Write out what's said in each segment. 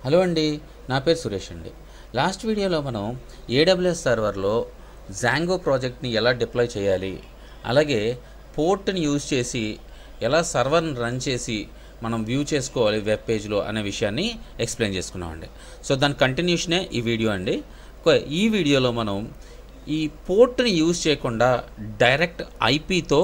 Hello అండి, నా పేరు సురేష్ అండి. లాస్ట్ వీడియోలో మనం ఏడబ్ల్యూఎస్ సర్వర్లో జాంగో ప్రాజెక్ట్ని ఎలా డిప్లాయ్ చేయాలి, అలాగే పోర్ట్ని యూజ్ చేసి ఎలా సర్వర్ని రన్ చేసి మనం వ్యూ చేసుకోవాలి వెబ్ పేజ్లో అనే విషయాన్ని ఎక్స్ప్లెయిన్ చేసుకున్నామండి. సో దాని కంటిన్యూషనే ఈ వీడియో అండి. ఈ వీడియోలో మనం ఈ పోర్ట్ని యూజ్ చేయకుండా డైరెక్ట్ ఐపీతో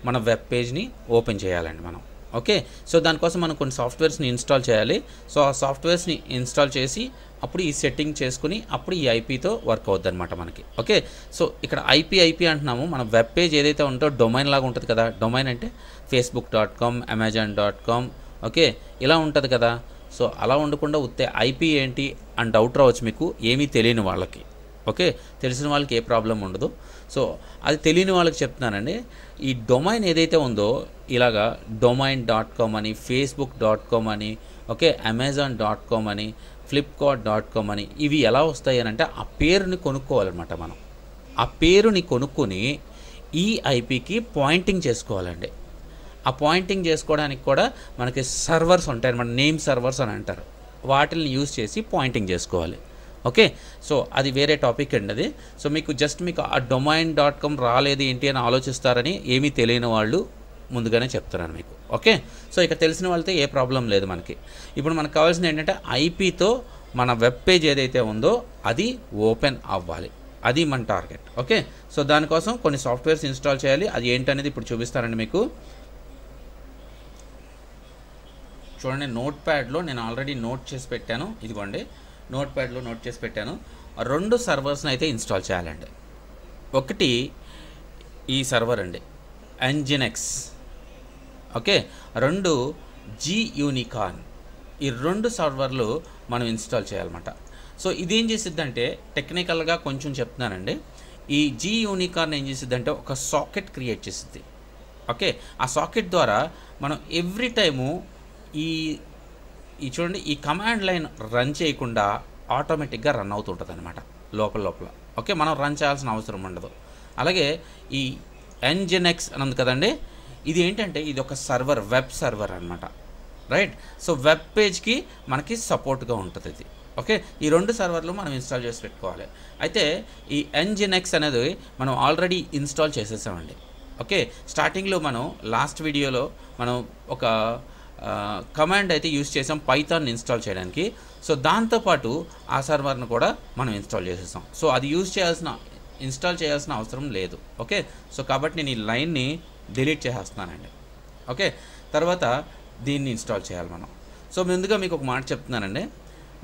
మన వెబ్ పేజ్ని ఓపెన్ చేయాలండి మనం. ఓకే, సో దానికోసం మనం కొన్ని సాఫ్ట్వేర్స్ని ఇన్స్టాల్ చేయాలి. సో ఆ సాఫ్ట్వేర్స్ని ఇన్స్టాల్ చేసి అప్పుడు ఈ సెట్టింగ్ చేసుకుని అప్పుడు ఈ ఐపీతో వర్క్ అవుద్ది అనమాట మనకి. ఓకే, సో ఇక్కడ ఐపీ అంటున్నాము. మన వెబ్ పేజ్ ఏదైతే ఉందో డొమైన్ లాగా ఉంటుంది కదా. డొమైన్ అంటే facebook.com, amazon.com, ఓకే, ఇలా ఉంటుంది కదా. సో అలా ఉండకుండా ఉత్తే ఐపీ ఏంటి అని డౌట్ రావచ్చు మీకు, ఏమీ తెలియని వాళ్ళకి. ఓకే, తెలిసిన వాళ్ళకి ఏ ప్రాబ్లం ఉండదు. సో అది తెలియని వాళ్ళకి చెప్తున్నానండి. ఈ డొమైన్ ఏదైతే ఉందో ఇలాగా domain.com అని, facebook.com అని, ఓకే, amazon.com అని, flipkart.com అని ఇవి ఎలా వస్తాయి అని అంటే ఆ పేరుని కొనుక్కోవాలన్నమాట మనం. ఆ పేరుని కొనుక్కొని ఈ ఐపీకి పాయింటింగ్ చేసుకోవాలండి. ఆ పాయింటింగ్ చేసుకోవడానికి కూడా మనకి సర్వర్స్ ఉంటాయి అన్నమాట, నేమ్ సర్వర్స్ అని అంటారు. వాటిని యూజ్ చేసి పాయింటింగ్ చేసుకోవాలి. ఓకే, సో అది వేరే టాపిక్ అండి అది. సో మీకు ఆ domain.com రాలేదు ఏంటి అని ఆలోచిస్తారని ఏమీ తెలియని వాళ్ళు ముందుగానే చెప్తున్నాను మీకు. ఓకే, సో ఇక తెలిసిన వాళ్ళతో ఏ ప్రాబ్లం లేదు మనకి. ఇప్పుడు మనకు కావాల్సింది ఏంటంటే ఐపీతో మన వెబ్ పేజ్ ఏదైతే ఉందో అది ఓపెన్ అవ్వాలి. అది మన టార్గెట్. ఓకే, సో దానికోసం కొన్ని సాఫ్ట్వేర్స్ ఇన్స్టాల్ చేయాలి. అది ఏంటనేది ఇప్పుడు చూపిస్తానండి మీకు. చూడండి, నోట్ ప్యాడ్లో నేను ఆల్రెడీ నోట్ చేసి పెట్టాను. ఇదిగోండి, నోట్ ప్యాడ్లో నోట్ చేసి పెట్టాను. 2 సర్వర్స్ని అయితే ఇన్స్టాల్ చేయాలండి. ఒకటి ఈ సర్వర్ అండి, Nginx. Okay, 2 Gunicorn. ఈ 2 సర్వర్లు మనం ఇన్స్టాల్ చేయాలన్నమాట. సో ఇదేం చేసిద్దంటే టెక్నికల్గా కొంచెం చెప్తున్నానండి. ఈ Gunicorn ఏం చేసిద్దంటే ఒక సాకెట్ క్రియేట్ చేసిద్ది. ఓకే, ఆ సాకెట్ ద్వారా మనం ఎవ్రీ టైము ఈ చూడండి, ఈ కమాండ్ లైన్ రన్ చేయకుండా ఆటోమేటిక్గా రన్ అవుతుంటుంది అనమాట లోపల. ఓకే, మనం రన్ చేయాల్సిన అవసరం ఉండదు. అలాగే ఈ Nginx అని ఉంది కదండి, ఇది ఏంటంటే ఇది ఒక సర్వర్, వెబ్ సర్వర్ అనమాట. రైట్, సో వెబ్ పేజ్కి మనకి సపోర్ట్గా ఉంటుంది ఇది. ఓకే, ఈ 2 సర్వర్లు మనం ఇన్స్టాల్ చేసి పెట్టుకోవాలి. అయితే ఈ Nginx అనేది మనం ఆల్రెడీ ఇన్స్టాల్ చేసేసామండి. ఓకే, స్టార్టింగ్లో మనం లాస్ట్ వీడియోలో మనం ఒక కమాండ్ అయితే యూజ్ చేసాం పైథాన్ ఇన్స్టాల్ చేయడానికి. సో దాంతోపాటు ఆ సర్వర్ను కూడా మనం ఇన్స్టాల్ చేసేసాం. సో అది ఇన్స్టాల్ చేయాల్సిన అవసరం లేదు. ఓకే, సో కాబట్టి నేను ఈ లైన్ని డిలీట్ చేసేస్తున్నానండి. ఓకే, తర్వాత దీన్ని ఇన్స్టాల్ చేయాలి మనం. సో ముందుగా మీకు ఒక మాట చెప్తున్నానండి,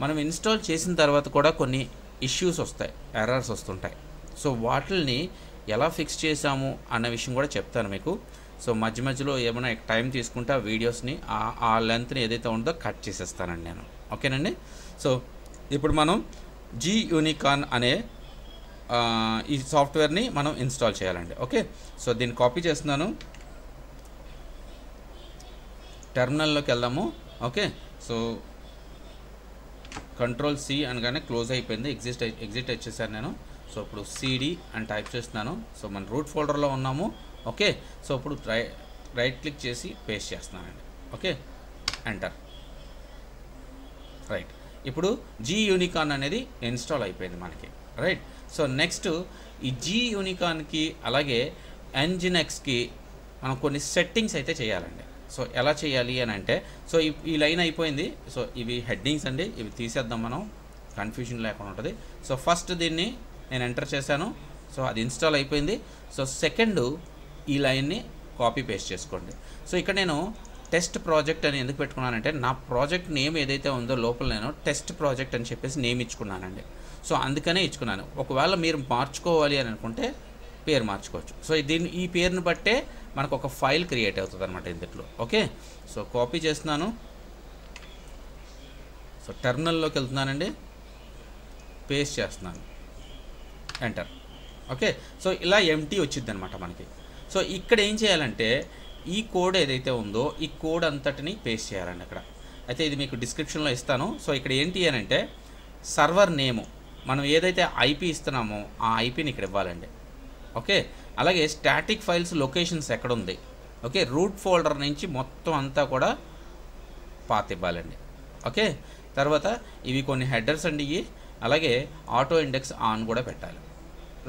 మనం ఇన్స్టాల్ చేసిన తర్వాత కూడా కొన్ని ఇష్యూస్ వస్తాయి, ఎర్రర్స్ వస్తుంటాయి. సో వాటిని ఎలా ఫిక్స్ చేసాము అన్న విషయం కూడా చెప్తాను మీకు. సో మధ్యలో ఏమైనా టైం తీసుకుంటే ఆ వీడియోస్ని ఆ లెంత్ని ఏదైతే ఉందో కట్ చేసేస్తానండి నేను. ఓకేనండి, సో ఇప్పుడు మనం Gunicorn అనే ఈ సాఫ్ట్వేర్ని మనం ఇన్స్టాల్ చేయాలండి. ఓకే, సో దీన్ని కాపీ చేస్తున్నాను, టెర్మినల్లోకి వెళ్దాము. ఓకే, సో Ctrl+C అనగానే క్లోజ్ అయిపోయింది, ఎగ్జిట్ వచ్చేసాను నేను. సో ఇప్పుడు CD అని టైప్ చేస్తున్నాను. సో మన రూట్ ఫోల్డర్లో ఉన్నాము. ఓకే, సో ఇప్పుడు రైట్ క్లిక్ చేసి పేస్ట్ చేస్తున్నానండి. Okay, enter. రైట్, ఇప్పుడు Gunicorn అనేది ఇన్స్టాల్ అయిపోయింది మనకి. రైట్, సో నెక్స్ట్ ఈ Gunicornకి అలాగే Nginxకి మనం కొన్ని సెట్టింగ్స్ అయితే చేయాలండి. సో ఎలా చేయాలి అని అంటే, సో ఈ లైన్ అయిపోయింది. సో ఇవి హెడ్డింగ్స్ అండి, ఇవి తీసేద్దాం మనం, కన్ఫ్యూజన్ లేకుండా ఉంటుంది. సో ఫస్ట్ దీన్ని నేను ఎంటర్ చేశాను. సో అది ఇన్స్టాల్ అయిపోయింది. సో సెకండ్ ఈ లైన్ని కాపీ పేస్ట్ చేసుకోండి. సో ఇక్కడ నేను టెస్ట్ ప్రాజెక్ట్ అని ఎందుకు పెట్టుకున్నానంటే నా ప్రాజెక్ట్ నేమ్ ఏదైతే ఉందో లోపల నేను టెస్ట్ ప్రాజెక్ట్ అని చెప్పేసి నేమ్ ఇచ్చుకున్నానండి. సో అందుకనే ఇచ్చుకున్నాను. ఒకవేళ మీరు మార్చుకోవాలి అని అనుకుంటే పేరు మార్చుకోవచ్చు. సో ఈ పేరుని బట్టే మనకు ఒక ఫైల్ క్రియేట్ అవుతుంది అనమాట ఇందులో. ఓకే, సో కాపీ చేస్తున్నాను. సో టెర్మినల్లోకి వెళ్తున్నానండి, పేస్ట్ చేస్తున్నాను, ఎంటర్. ఓకే, సో ఇలా ఎంటీ వచ్చింది అనమాట మనకి. సో ఇక్కడ ఏం చేయాలంటే ఈ కోడ్ ఏదైతే ఉందో ఈ కోడ్ అంతటిని పేస్ట్ చేయాలండి అక్కడ. అయితే ఇది మీకు డిస్క్రిప్షన్లో ఇస్తాను. సో ఇక్కడ ఏంటి అని అంటే సర్వర్ నేము, మనం ఏదైతే ఐపీ ఇస్తున్నామో ఆ ఐపీని ఇక్కడ ఇవ్వాలండి. ఓకే, అలాగే స్టాటిక్ ఫైల్స్ లొకేషన్స్ ఎక్కడుంది, ఓకే, రూట్ ఫోల్డర్ నుంచి మొత్తం అంతా కూడా పాత్ ఇవ్వాలండి. ఓకే, తర్వాత ఇవి కొన్ని హెడర్స్ అండి ఇవి, అలాగే ఆటో ఇండెక్స్ ఆన్ కూడా పెట్టాలి,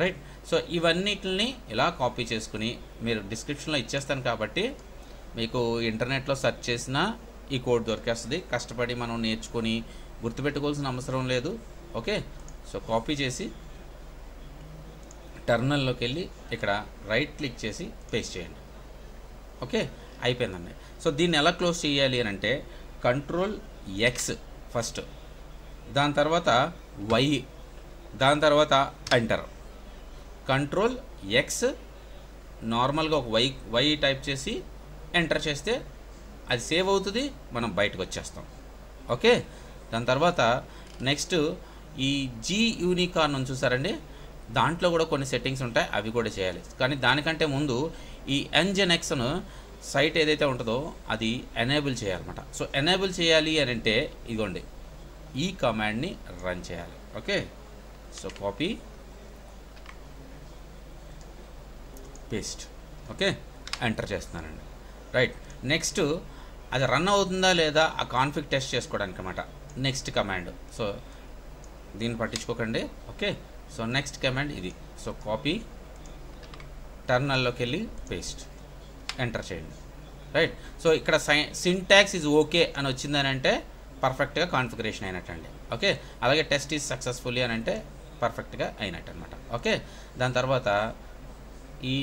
రైట్. సో ఇవన్నిటిని ఇలా కాపీ చేసుకుని మీరు డిస్క్రిప్షన్లో ఇచ్చేస్తాను కాబట్టి మీకు ఇంటర్నెట్లో సెర్చ్ చేసినా ఈ కోడ్ దొరికేస్తుంది. కష్టపడి మనం నేర్చుకొని గుర్తుపెట్టుకోవాల్సిన అవసరం లేదు. ఓకే, సో కాపీ చేసి టెర్మినల్లోకి వెళ్ళి ఇక్కడ రైట్ క్లిక్ చేసి పేస్ట్ చేయండి. ఓకే, అయిపోయిందండి. సో దీన్ని ఎలా క్లోజ్ చేయాలి అని అంటే కంట్రోల్ ఎక్స్ ఫస్ట్, దాని తర్వాత వై, దాని తర్వాత ఎంటర్. కంట్రోల్ ఎక్స్ నార్మల్గా ఒక వై టైప్ చేసి ఎంటర్ చేస్తే అది సేవ్ అవుతుంది, మనం బయటకు వచ్చేస్తాం. ఓకే, దాని తర్వాత నెక్స్ట్ ఈ జీ యూనికార్న్ అని చూసారండి, దాంట్లో కూడా కొన్ని సెట్టింగ్స్ ఉంటాయి, అవి కూడా చేయాలి. కానీ దానికంటే ముందు ఈ NGINX సైట్ ఏదైతే ఉంటుందో అది ఎనేబుల్ చేయాలన్నమాట. సో ఎనేబుల్ చేయాలి అని అంటే ఇదిగోండి ఈ కమాండ్ని రన్ చేయాలి. Okay, so copy paste. Okay, enter చేస్తున్నానండి, రైట్. నెక్స్ట్ అది రన్ అవుతుందా లేదా ఆ కాన్ఫిగ్ టెస్ట్ చేసుకోవడానికి అన్నమాట నెక్స్ట్ కమాండ్. సో దీన్ని పట్టించుకోకండి. ఓకే, సో నెక్స్ట్ కమాండ్ ఇది. సో కాపీ, టెర్మినల్లోకి వెళ్ళి పేస్ట్, ఎంటర్ చేయండి, రైట్. సో ఇక్కడ సింటాక్స్ ఈజ్ ఓకే అని వచ్చిందని అంటే పర్ఫెక్ట్గా కాన్ఫిగరేషన్ అయినట్టండి. ఓకే, అలాగే టెస్ట్ ఈజ్ సక్సెస్ఫుల్లీ అని అంటే పర్ఫెక్ట్గా అయినట్టు అనమాట. ఓకే, దాని తర్వాత ఈ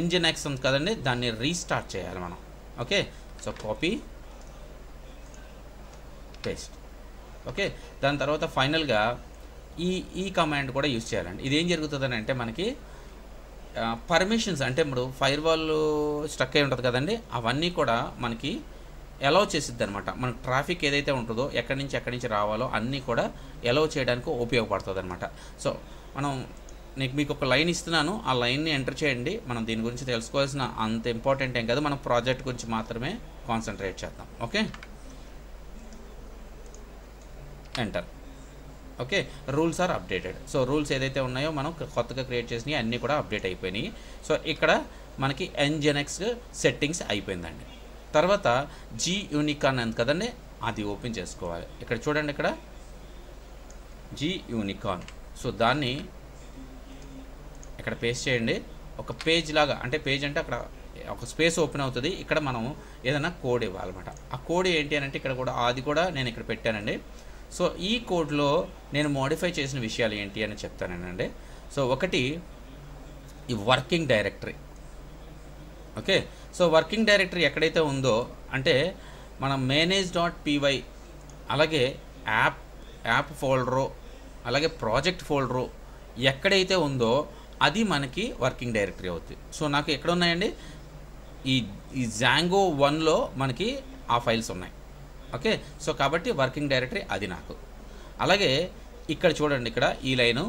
NGINX ఉంది కదండి, దాన్ని రీస్టార్ట్ చేయాలి మనం. Okay, so copy paste. Okay, దాని తర్వాత ఫైనల్గా ఈ కమాండ్ కూడా యూజ్ చేయాలండి. ఇది ఏం జరుగుతుందని అంటే మనకి పర్మిషన్స్, అంటే ఇప్పుడు ఫైర్ వాల్ స్ట్రక్ అయి ఉంటుంది కదండి, అవన్నీ కూడా మనకి అలౌ చేసిద్ది అనమాట. మనకు ట్రాఫిక్ ఏదైతే ఉంటుందో ఎక్కడి నుంచి రావాలో అన్నీ కూడా అలౌ చేయడానికి ఉపయోగపడుతుంది అనమాట. సో మనం మీకు ఒక లైన్ ఇస్తున్నాను, ఆ లైన్ని ఎంటర్ చేయండి. మనం దీని గురించి తెలుసుకోవాల్సిన అంత ఇంపార్టెంట్ ఏం కాదు, మనం ప్రాజెక్ట్ గురించి మాత్రమే కాన్సన్ట్రేట్ చేద్దాం. Okay, enter. Okay, rules are updated. So rules ఏదైతే ఉన్నాయో మనం కొత్తగా క్రియేట్ చేసినవి అన్నీ కూడా అప్డేట్ అయిపోయినాయి. సో ఇక్కడ మనకి NGINX సెట్టింగ్స్ అయిపోయిందండి. తర్వాత జీ యూనికార్న్ అంది కదండి, అది ఓపెన్ చేసుకోవాలి. ఇక్కడ చూడండి, ఇక్కడ జీ యూనికార్న్. సో దాన్ని ఇక్కడ పేస్ట్ చేయండి. ఒక పేజ్ లాగా, అంటే పేజ్ అంటే అక్కడ ఒక స్పేస్ ఓపెన్ అవుతుంది. ఇక్కడ మనం ఏదైనా కోడ్ ఇవ్వాలన్నమాట. ఆ కోడ్ ఏంటి అని అంటే ఇక్కడ కూడా అది కూడా నేను ఇక్కడ పెట్టానండి. సో ఈ కోడ్లో నేను మోడిఫై చేసిన విషయాలు ఏంటి అని చెప్తానండి. సో ఒకటి ఈ working directory. Okay, so working directory ఎక్కడైతే ఉందో అంటే మనం manage.py, అలాగే యాప్ ఫోల్డరు, అలాగే ప్రాజెక్ట్ ఫోల్డరు ఎక్కడైతే ఉందో అది మనకి వర్కింగ్ డైరెక్టరీ అవుతుంది. సో నాకు ఎక్కడ ఉన్నాయండి, ఈ Django 1లో మనకి ఆ ఫైల్స్ ఉన్నాయి. ఓకే, సో కాబట్టి వర్కింగ్ డైరెక్టరీ అది నాకు. అలాగే ఇక్కడ చూడండి, ఇక్కడ ఈ లైను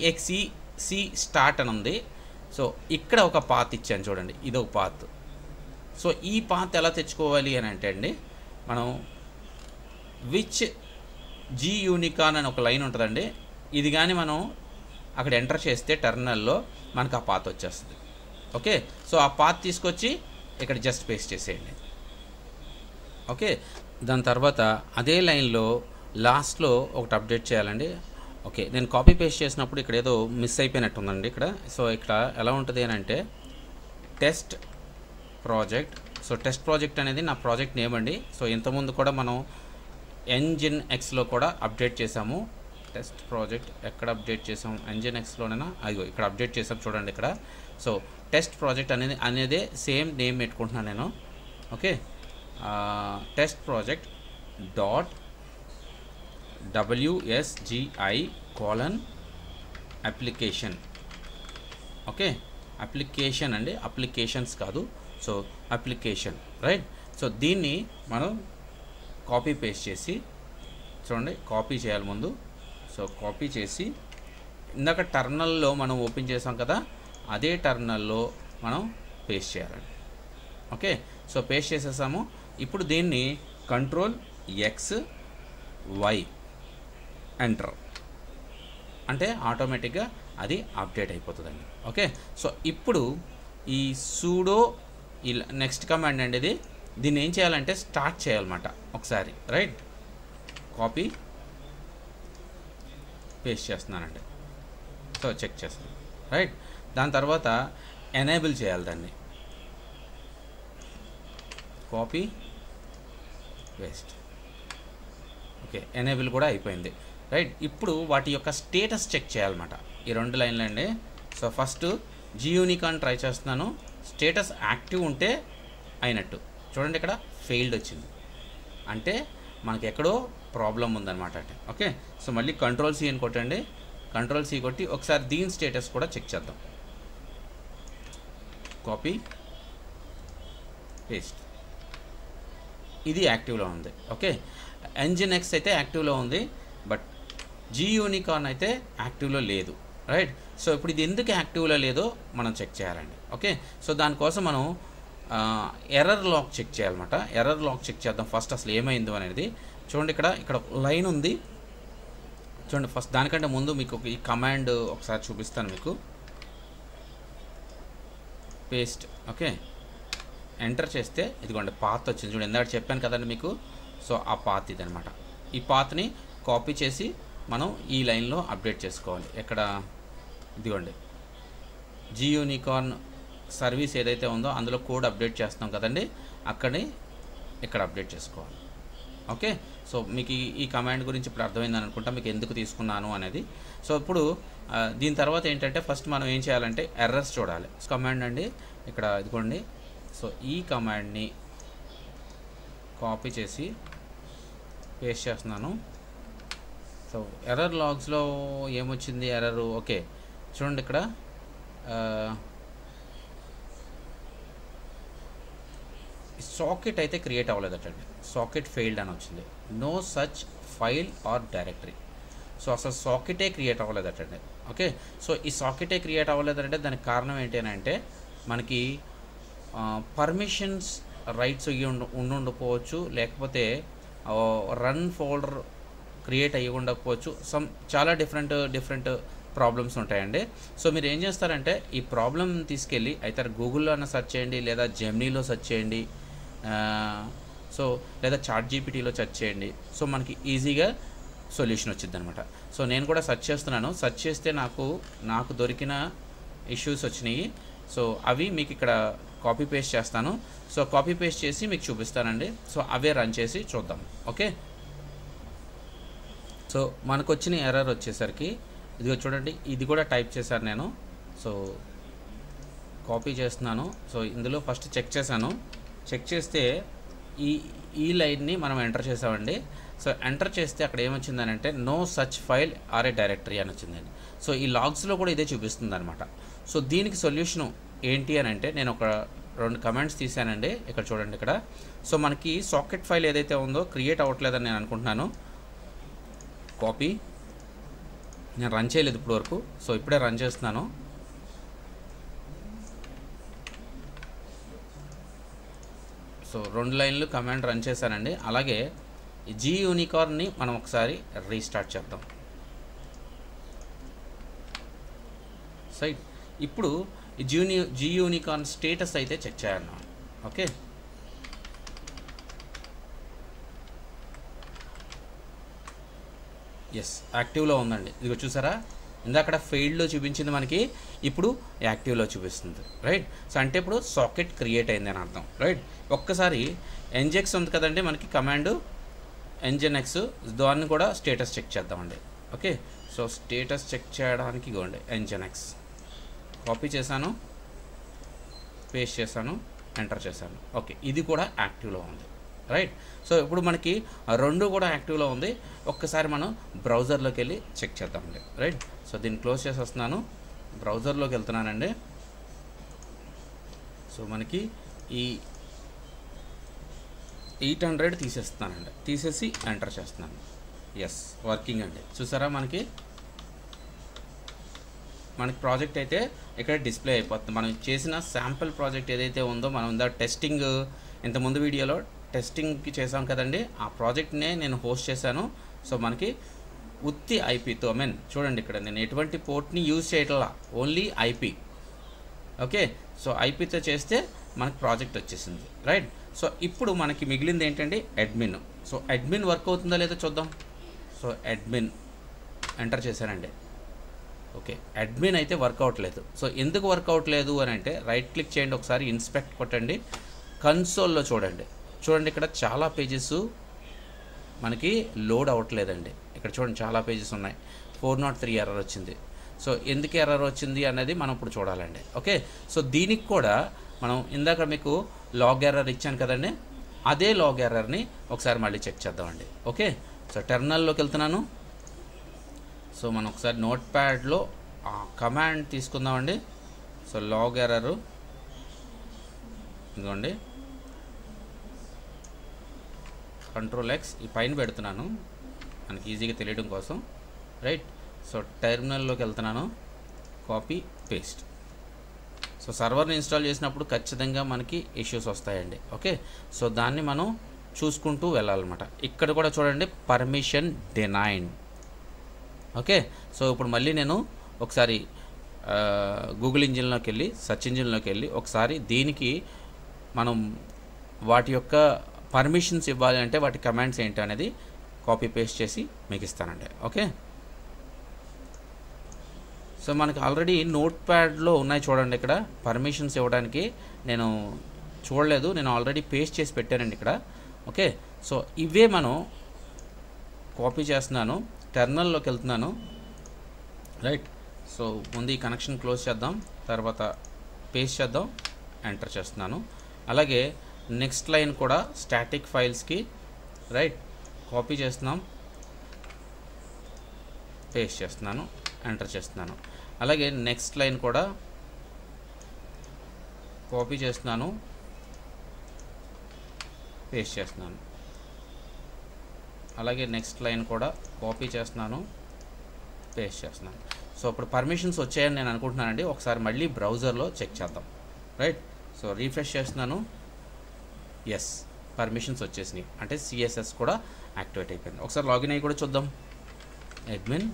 EXEC స్టార్ట్ అని ఉంది. సో ఇక్కడ ఒక పాత్ ఇచ్చాను చూడండి, ఇది ఒక పాత్. సో ఈ పాత్ ఎలా తెచ్చుకోవాలి అని అంటే అండి, మనం విచ్ జీ యూనికార్న్ అని ఒక లైన్ ఉంటుందండి, ఇది కానీ మనం అక్కడ ఎంటర్ చేస్తే టెర్మినల్లో మనకు ఆ పాత్ వచ్చేస్తుంది. ఓకే, సో ఆ పాత్ తీసుకొచ్చి ఇక్కడ జస్ట్ పేస్ట్ చేసేయండి. ఓకే, దాని తర్వాత అదే లైన్లో లాస్ట్లో ఒకటి అప్డేట్ చేయాలండి. ఓకే, నేను కాపీ పేస్ట్ చేసినప్పుడు ఇక్కడ ఏదో మిస్ అయిపోయినట్టుందండి ఇక్కడ. సో ఇక్కడ ఎలా ఉంటుంది అని అంటే test project. So test project అనేది నా ప్రాజెక్ట్ నేమ్ అండి. సో ఇంతకుముందు కూడా మనం NGINXలో కూడా అప్డేట్ చేసాము. టెస్ట్ ప్రాజెక్ట్ ఎక్కడ అప్డేట్ చేసాము, NGINXలోనైనా, అదిగో ఇక్కడ అప్డేట్ చేసాం చూడండి ఇక్కడ. సో టెస్ట్ ప్రాజెక్ట్ అనేది సేమ్ నేమ్ పెట్టుకుంటున్నాను నేను. Okay, test project dot WSGI:application. Okay, application అండి, అప్లికేషన్స్ కాదు. So application, right. సో దీన్ని మనం కాపీ పేస్ట్ చేసి చూడండి, కాపీ చేయాలి ముందు. సో కాపీ చేసి ఇందాక టర్మినల్లో మనం ఓపెన్ చేసాం కదా, అదే టర్మినల్లో మనం పేస్ట్ చేయాలండి. ఓకే, సో పేస్ట్ చేసేసాము. ఇప్పుడు దీన్ని Ctrl+X+Y ఎంటర్ అంటే ఆటోమేటిక్గా అది అప్డేట్ అయిపోతుందండి. ఓకే, సో ఇప్పుడు ఈ సూడో నెక్స్ట్ కమాండ్ అండి, దీన్ని ఏం చేయాలంటే స్టార్ట్ చేయాలన్నమాట ఒకసారి, రైట్. కాపీ పేస్ట్ చేస్తున్నానండి. సో చెక్ చేస్తాను, రైట్. దాని తర్వాత ఎనేబుల్ చేయాలి దాన్ని, కాపీ పేస్ట్. ఓకే, ఎనేబుల్ కూడా అయిపోయింది, రైట్. ఇప్పుడు వాటి యొక్క స్టేటస్ చెక్ చేయాలన్నమాట ఈ 2 లైన్లు అండి. సో ఫస్ట్ జియూనికాన్ ట్రై చేస్తున్నాను, స్టేటస్ యాక్టివ్ ఉంటే అయినట్టు. చూడండి ఇక్కడ ఫెయిల్డ్ వచ్చింది, అంటే మనకి ఎక్కడో ప్రాబ్లం ఉందన్నమాట అంటే. ఓకే, సో మళ్ళీ Ctrl+C అని కొట్టండి, Ctrl+C కొట్టి ఒకసారి దీని స్టేటస్ కూడా చెక్ చేద్దాం. కాపీ పేస్ట్, ఇది యాక్టివ్లో ఉంది. ఓకే, NGINX అయితే యాక్టివ్లో ఉంది, బట్ జియూనికాన్ అయితే యాక్టివ్లో లేదు, రైట్. సో ఇప్పుడు ఇది ఎందుకు యాక్టివ్లో లేదో మనం చెక్ చేయాలండి. ఓకే, సో దానికోసం మనం ఎర్రర్ లాగ్ చెక్ చేయాలన్నమాట. ఎర్రర్ లాగ్ చెక్ చేద్దాం ఫస్ట్, అసలు ఏమైందో అనేది. చూడండి ఇక్కడ లైన్ ఉంది చూడండి. ఫస్ట్ దానికంటే ముందు మీకు ఈ కమాండ్ ఒకసారి చూపిస్తాను మీకు. పేస్ట్, ఓకే, ఎంటర్ చేస్తే ఇదిగోండి పాత్ వచ్చింది చూడండి. ఇందాక చెప్పాను కదండి మీకు. సో ఆ పాత్ ఇది అనమాట. ఈ పాత్ని కాపీ చేసి మనం ఈ లైన్లో అప్డేట్ చేసుకోవాలి. ఎక్కడ, ఇదిగోండి జియూనికాన్ సర్వీస్ ఏదైతే ఉందో అందులో కోడ్ అప్డేట్ చేస్తాం కదండి, అక్కడే ఇక్కడ అప్డేట్ చేసుకోవాలి. ఓకే, సో మీకు ఈ కమాండ్ గురించి ఇప్పుడు అర్థమైందని అనుకుంటా, మీకు ఎందుకు తీసుకున్నాను అనేది. సో ఇప్పుడు దీని తర్వాత ఏంటంటే ఫస్ట్ మనం ఏం చేయాలంటే ఎర్రర్స్ చూడాలి. కమాండ్ అండి ఇక్కడ ఇదిగోండి. సో ఈ కమాండ్ని కాపీ చేసి పేస్ట్ చేస్తున్నాను. సో ఎర్రర్ లాగ్స్లో ఏమొచ్చింది ఎర్రర్? ఓకే, చూడండి ఇక్కడ సాకెట్ అయితే క్రియేట్ అవ్వలేదటండి, సాకెట్ ఫెయిల్డ్ అని వచ్చింది. No such file or directory. So అసలు సాకెటే క్రియేట్ అవ్వలేదటండి. ఓకే, సో ఈ సాకెటే క్రియేట్ అవ్వలేదంటే దానికి కారణం ఏంటి అని అంటే మనకి పర్మిషన్స్ రైట్స్ ఉండకపోవచ్చు, లేకపోతే రన్ ఫోల్డర్ క్రియేట్ అయ్యి ఉండకపోవచ్చు. చాలా డిఫరెంట్ ప్రాబ్లమ్స్ ఉంటాయండి. సో మీరు ఏం చేస్తారంటే ఈ ప్రాబ్లం తీసుకెళ్ళి అయితే గూగుల్లో అన్న సెర్చ్ చేయండి, లేదా జెమినీలో సెర్చ్ చేయండి, సో లేదా ChatGPTలో సెర్చ్ చేయండి. సో మనకి ఈజీగా సొల్యూషన్ వచ్చింది అనమాట. సో నేను కూడా సెర్చ్ చేస్తున్నాను, సెర్చ్ చేస్తే నాకు దొరికిన ఇష్యూస్ వచ్చినాయి. సో అవి మీకు ఇక్కడ కాపీ పేస్ట్ చేస్తాను. సో కాపీ పేస్ట్ చేసి మీకు చూపిస్తానండి. సో అవే రన్ చేసి చూద్దాం. ఓకే, సో మనకు వచ్చిన ఎర్రర్ వచ్చేసరికి ఇదిగో చూడండి, ఇది కూడా టైప్ చేశాను నేను. సో కాపీ చేస్తున్నాను. సో ఇందులో ఫస్ట్ చెక్ చేశాను, చెక్ చేస్తే ఈ లైన్ని మనం ఎంటర్ చేసామండి. సో ఎంటర్ చేస్తే అక్కడ ఏమొచ్చిందని అంటే no such file or a directory అని వచ్చిందండి. సో ఈ లాగ్స్లో కూడా ఇదే చూపిస్తుంది అనమాట. సో దీనికి సొల్యూషను ఏంటి అని అంటే నేను ఒక 2 కమాండ్స్ తీసానండి. ఇక్కడ చూడండి ఇక్కడ. సో మనకి సాకెట్ ఫైల్ ఏదైతే ఉందో క్రియేట్ అవ్వట్లేదని నేను అనుకుంటున్నాను. కాపీ, నేను రన్ చేయలేదు ఇప్పుడు వరకు, సో ఇప్పుడే రన్ చేస్తున్నాను. సో 2 లైన్లు కమాండ్ రన్ చేశానండి. అలాగే ఈ జియూనికార్న్ని మనం ఒకసారి రీస్టార్ట్ చేద్దాం. సైట్ ఇప్పుడు ఈ జియూనికార్న్ స్టేటస్ అయితే చెక్ చేయాలన్నా. ఓకే, ఎస్ యాక్టివ్లో ఉందండి. ఇదిగో చూసారా, ఇందాక ఫెయిల్డ్లో చూపించింది మనకి, ఇప్పుడు యాక్టివ్లో చూపిస్తుంది, రైట్. సో అంటే ఇప్పుడు సాకెట్ క్రియేట్ అయింది అని అర్థం, రైట్. ఒక్కసారి NGINX ఉంది కదండి మనకి కమాండ్, NGINX, దాన్ని కూడా స్టేటస్ చెక్ చేద్దామండి. ఓకే, సో స్టేటస్ చెక్ చేయడానికి ఇవ్వండి NGINX కాపీ చేశాను, పేస్ట్ చేశాను, ఎంటర్ చేశాను. ఓకే, ఇది కూడా యాక్టివ్లో ఉంది, రైట్. సో ఇప్పుడు మనకి 2 కూడా యాక్టివ్లో ఉంది. ఒక్కసారి మనం బ్రౌజర్లోకి వెళ్ళి చెక్ చేద్దామండి, రైట్. సో దీన్ని క్లోజ్ చేసి వస్తున్నాను, బ్రౌజర్లోకి వెళ్తున్నానండి. సో మనకి ఈ 800 తీసేస్తున్నానండి, తీసేసి ఎంటర్ చేస్తున్నాను. ఎస్, వర్కింగ్ అండి. చూసారా మనకి ప్రాజెక్ట్ అయితే ఇక్కడ డిస్ప్లే అయిపోతుంది. మనం చేసిన శాంపుల్ ప్రాజెక్ట్ ఏదైతే ఉందో, మనం టెస్టింగ్ ఇంతకుముందు వీడియోలో టెస్టింగ్కి చేసాం కదండి, ఆ ప్రాజెక్ట్నే నేను హోస్ట్ చేశాను. సో మనకి ఉత్తి ఐపీతో చూడండి ఇక్కడ నేను ఎటువంటి పోర్ట్ని యూజ్ చేయట్లా, ఓన్లీ ఐపీ. ఓకే, సో ఐపీతో చేస్తే మనకి ప్రాజెక్ట్ వచ్చేసింది, రైట్. సో ఇప్పుడు మనకి మిగిలింది ఏంటంటే అడ్మిన్. సో అడ్మిన్ వర్క్ అవుతుందా లేదో చూద్దాం. సో అడ్మిన్ ఎంటర్ చేశానండి. ఓకే, అడ్మిన్ అయితే వర్క్ అవ్వట్లేదు. సో ఎందుకు వర్క్ అవ్వట్లేదు అని అంటే రైట్ క్లిక్ చేయండి, ఒకసారి ఇన్స్పెక్ట్ కొట్టండి, కన్సోల్లో చూడండి. ఇక్కడ చాలా పేజెస్ మనకి లోడ్ అవ్వట్లేదండి. ఇక్కడ చూడండి చాలా పేజెస్ ఉన్నాయి. 403 ఎర్రర్ వచ్చింది. సో ఎందుకు ఎర్రర్ వచ్చింది అనేది మనం ఇప్పుడు చూడాలండి. ఓకే, సో దీనికి కూడా మనం ఇందాక మీకు లాగ్ ఎర్రర్ ఇచ్చాను కదండి, అదే లాగ్ ఎర్రర్ని ఒకసారి మళ్ళీ చెక్ చేద్దామండి. ఓకే, సో టెర్మినల్లోకి వెళ్తున్నాను. సో మనం ఒకసారి నోట్ ప్యాడ్లో ఆ కమాండ్ తీసుకుందామండి. సో లాగ్ ఎర్రరు ఇదిగోండి, Ctrl+X ఈ పైన పెడుతున్నాను మనకి ఈజీగా తెలియడం కోసం, రైట్. సో టెర్మినల్లోకి వెళ్తున్నాను, కాపీ పేస్ట్. సో సర్వర్ని ఇన్స్టాల్ చేసినప్పుడు ఖచ్చితంగా మనకి ఇష్యూస్ వస్తాయండి. ఓకే, సో దాన్ని మనం చూసుకుంటూ వెళ్ళాలన్నమాట. ఇక్కడ కూడా చూడండి పర్మిషన్ డినైడ్. ఓకే, సో ఇప్పుడు మళ్ళీ నేను ఒకసారి గూగుల్ ఇంజిన్లోకి వెళ్ళి సెర్చ్ ఇంజిన్లోకి వెళ్ళి ఒకసారి దీనికి మనం వాటి యొక్క పర్మిషన్స్ ఇవ్వాలి అంటే వాటి కమాండ్స్ ఏంటి అనేది కాపీ పేస్ట్ చేసి మీకు ఇస్తానండి. ఓకే, సో మనకి ఆల్రెడీ నోట్ ప్యాడ్లో ఉన్నాయి చూడండి. ఇక్కడ పర్మిషన్స్ ఇవ్వడానికి నేను చూడలేదు, నేను ఆల్రెడీ పేస్ట్ చేసి పెట్టానండి ఇక్కడ. ఓకే, సో ఇవే మనం కాపీ చేస్తున్నాను, టెర్మినల్లోకి వెళ్తున్నాను, రైట్. సో ముందు ఈ కనెక్షన్ క్లోజ్ చేద్దాం, తర్వాత పేస్ట్ చేద్దాం, ఎంటర్ చేస్తున్నాను. అలాగే నెక్స్ట్ లైన్ కూడా స్టాటిక్ ఫైల్స్కి, రైట్, కాపీ చేస్తున్నాం, పేస్ట్ చేస్తున్నాను, ఎంటర్ చేస్తున్నాను. అలాగే నెక్స్ట్ లైన్ కూడా కాపీ చేస్తున్నాను, పేస్ట్ చేస్తున్నాను. అలాగే నెక్స్ట్ లైన్ కూడా కాపీ చేస్తున్నాను, పేస్ట్ చేస్తున్నాను. సో ఇప్పుడు పర్మిషన్స్ వచ్చాయని నేను అనుకుంటున్నానండి. ఒకసారి మళ్ళీ బ్రౌజర్లో చెక్ చేద్దాం, రైట్. సో రీఫ్రెష్ చేస్తున్నాను, ఎస్ పర్మిషన్స్ వచ్చేసినాయి, అంటే సిఎస్ఎస్ కూడా యాక్టివేట్ అయిపోయింది. ఒకసారి లాగిన్ అయ్యి కూడా చూద్దాం. అడ్మిన్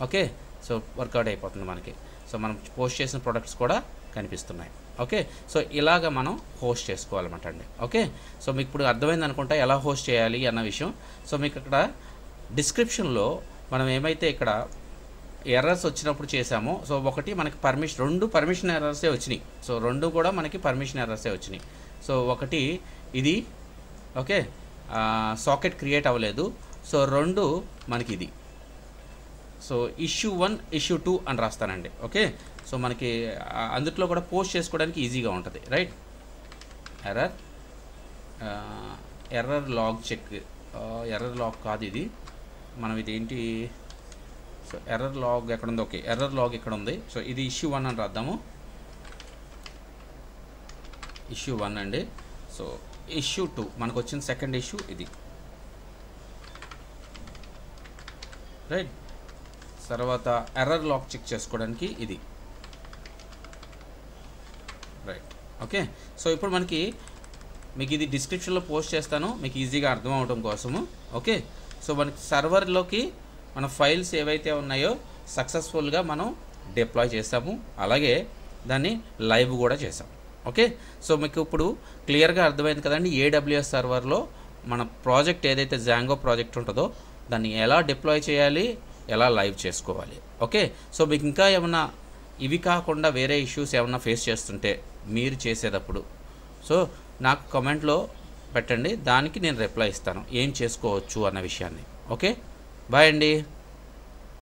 ఓకే, సో వర్కౌట్ అయిపోతుంది మనకి. సో మనం పోస్ట్ చేసిన ప్రొడక్ట్స్ కూడా కనిపిస్తున్నాయి. ఓకే, సో ఇలాగ మనం హోస్ట్ చేసుకోవాలన్నమాట అండి. ఓకే, సో మీకు ఇప్పుడు అర్థమైంది అనుకుంటా ఎలా హోస్ట్ చేయాలి అన్న విషయం. సో మీకు ఇక్కడ డిస్క్రిప్షన్లో మనం ఏమైతే ఇక్కడ ఎర్రర్స్ వచ్చినప్పుడు చేసామో, సో ఒకటి మనకి రెండు పర్మిషన్ ఎర్రర్సే వచ్చినాయి. సో రెండు కూడా మనకి పర్మిషన్ ఎర్రర్సే వచ్చినాయి. సో ఒకటి ఇది, ఓకే, సాకెట్ క్రియేట్ అవ్వలేదు. సో రెండు మనకి ఇది. సో ఇష్యూ 1 ఇష్యూ 2 అని రాస్తానండి. ఓకే, సో మనకి అందుట్లో కూడా పోస్ట్ చేసుకోవడానికి ఈజీగా ఉంటుంది, right. Error log check, error log కాదు ఇది, మనం ఇదేంటి, సో ఎర్రర్ లాగ్ ఎక్కడ ఉంది, ఓకే ఎర్రర్ లాగ్ ఇక్కడ ఉంది. సో ఇది ఇష్యూ 1 అని రాద్దాము, ఇష్యూ 1 అండి. సో ఇష్యూ 2 మనకు వచ్చిన సెకండ్ ఇష్యూ ఇది, రైట్. తర్వాత ఎర్రర్ లాగ్ చెక్ చేసుకోవడానికి ఇది, రైట్. ఓకే, సో ఇప్పుడు మీకు ఇది డిస్క్రిప్షన్లో పోస్ట్ చేస్తాను మీకు ఈజీగా అర్థం అవడం కోసము. ఓకే, సో మనకి సర్వర్లోకి మన ఫైల్స్ ఏవైతే ఉన్నాయో సక్సెస్ఫుల్గా మనం డిప్లాయ్ చేసాము, అలాగే దాన్ని లైవ్ కూడా చేసాము. ఓకే, సో మీకు ఇప్పుడు క్లియర్గా అర్థమైంది కదండి. AWS సర్వర్లో మన ప్రాజెక్ట్ ఏదైతే జాంగో ప్రాజెక్ట్ ఉంటుందో దాన్ని ఎలా డిప్లాయ్ చేయాలి, ఎలా లైవ్ చేసుకోవాలి. ఓకే, సో మీకు ఇంకా ఏమన్నా ఇవి కాకుండా వేరే ఇష్యూస్ ఏమన్నా ఫేస్ చేస్తుంటే మీరు చేసేటప్పుడు సో నాకు కమెంట్లో పెట్టండి, దానికి నేను రిప్లై ఇస్తాను ఏం చేసుకోవచ్చు అన్న విషయాన్ని. ఓకే, బాయ్ అండి.